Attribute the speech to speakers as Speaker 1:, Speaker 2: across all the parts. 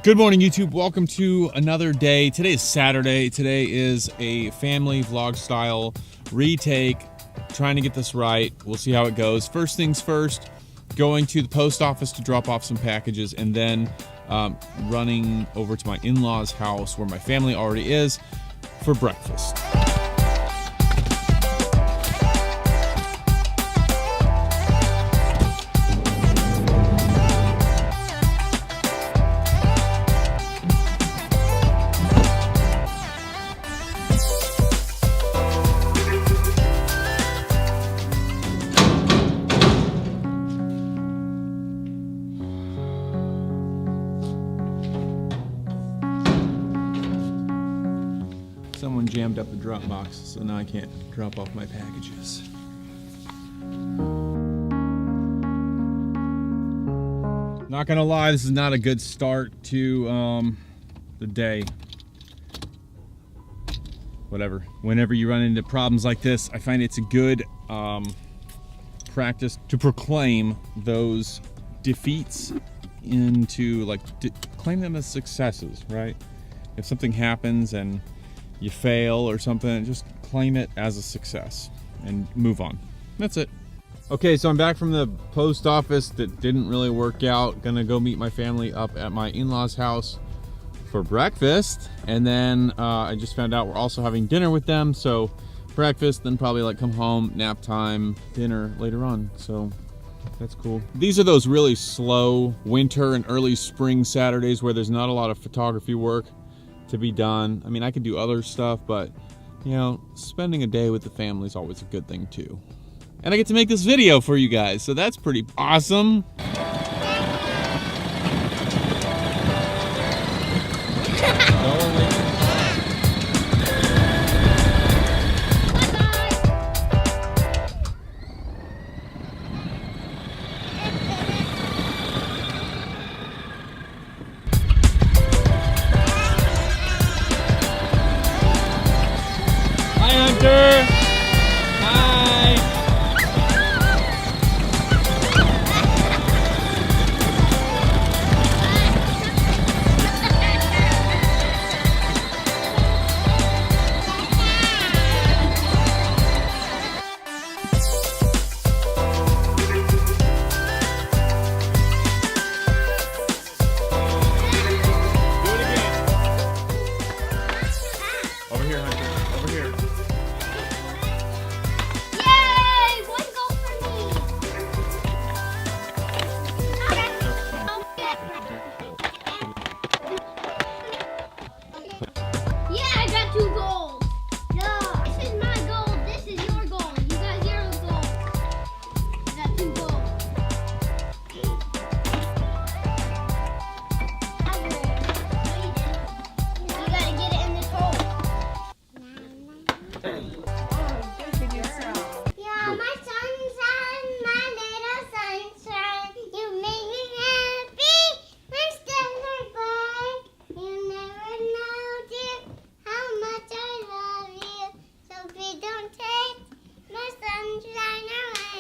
Speaker 1: Good morning, YouTube. Welcome to another day. Today is Saturday. Today is a family vlog style retake. Trying to get this right. We'll see how it goes. First things first, going to the post office to drop off some packages, and then running over to my in-laws' house where my family already is for breakfast. Someone jammed up the drop box, so now I can't drop off my packages. Not gonna lie, this is not a good start to the day. Whatever. Whenever you run into problems like this, I find it's a good practice to proclaim those defeats into, like, claim them as successes, right? If something happens and you fail or something, just claim it as a success and move on. That's it. Okay, so I'm back from the post office. That didn't really work out. Gonna go meet my family up at my in-laws' house for breakfast, and then I just found out we're also having dinner with them. So breakfast, then probably like come home, nap time, dinner later on. So that's cool. These are those really slow winter and early spring Saturdays where there's not a lot of photography work to be done. I mean, I could do other stuff, but you know, spending a day with the family is always a good thing too. And I get to make this video for you guys, so that's pretty awesome.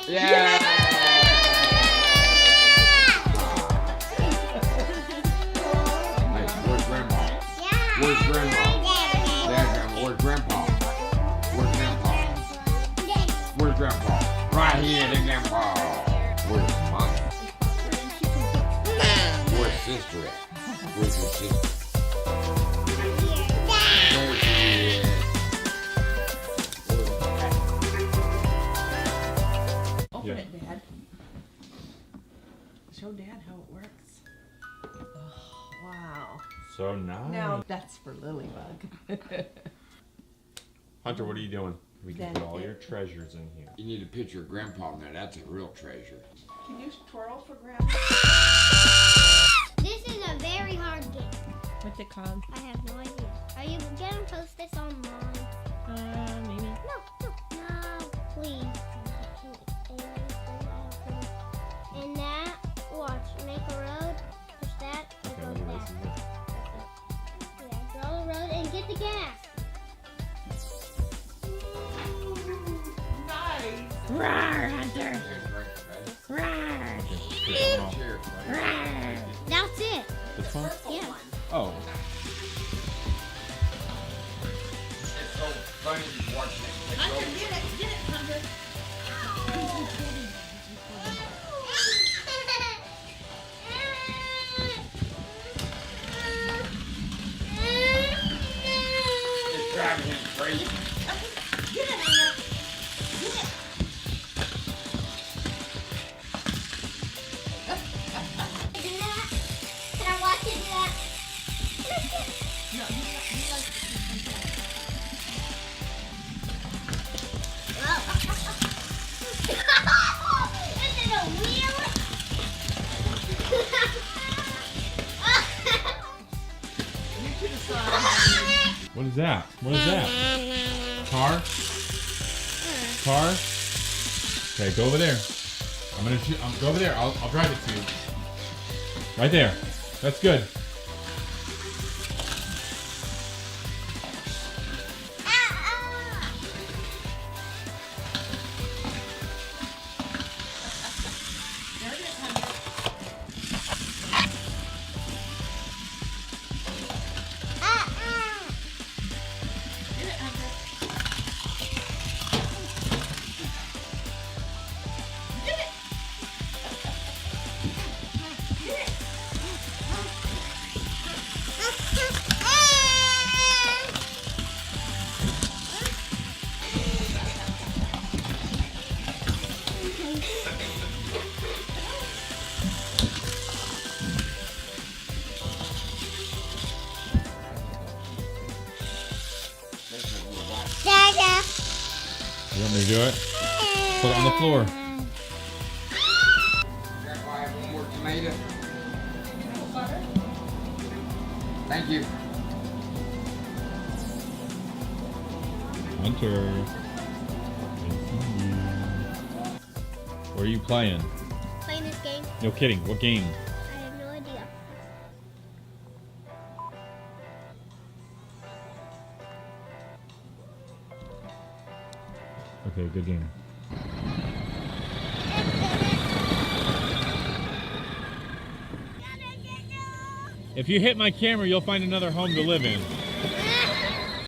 Speaker 2: Yeah! Where's Grandma? Yeah. Where's Grandma? There's Grandma. Where's Grandpa? Where's Grandpa? Where's Grandpa? Right here, there's Grandpa. Where's Mom? Where's Sister at? Where's your sister? There she is.
Speaker 3: Open it, Dad. Show Dad how it works. Oh, wow.
Speaker 1: So nice.
Speaker 3: Now that's for Lilybug.
Speaker 1: Hunter, what are you doing? We can put all your treasures in here.
Speaker 2: You need a picture of Grandpa now. That's a real treasure.
Speaker 3: Can you twirl for Grandpa?
Speaker 4: This is a very hard game.
Speaker 3: What's it called?
Speaker 4: I have no idea. Are you gonna post this online?
Speaker 3: Maybe.
Speaker 4: No, please. And that, watch, make a road, push that, and
Speaker 1: Okay,
Speaker 4: go
Speaker 1: let me
Speaker 4: back.
Speaker 1: listen to this.
Speaker 4: Yeah, draw the road and get the gas.
Speaker 3: Nice.
Speaker 4: Rawr, Hunter. Rawr. Rawr. That's it.
Speaker 1: This one?
Speaker 4: Yeah.
Speaker 2: right hand free.
Speaker 3: Get it, Anna. Get it.
Speaker 4: Do that? Can I watch you do that?
Speaker 3: No, he likes to keep control.
Speaker 4: Is it a wheel?
Speaker 3: You to the side.
Speaker 1: What is that? What is that? Car? Car? Okay, go over there. I'm gonna shoot. Go over there. I'll drive it to you. Right there. That's good.
Speaker 3: There it is, honey. Get it, honey. Get it. Get it.
Speaker 4: Dada.
Speaker 1: You want me to do it? Put it on the floor.
Speaker 2: Grandpa, I have one more tomato.
Speaker 3: Butter.
Speaker 2: Thank you.
Speaker 1: Hunter. Where are you playing?
Speaker 4: Playing this game.
Speaker 1: No kidding. What game?
Speaker 4: I have no idea.
Speaker 1: Okay, good game. If you hit my camera, you'll find another home to live in.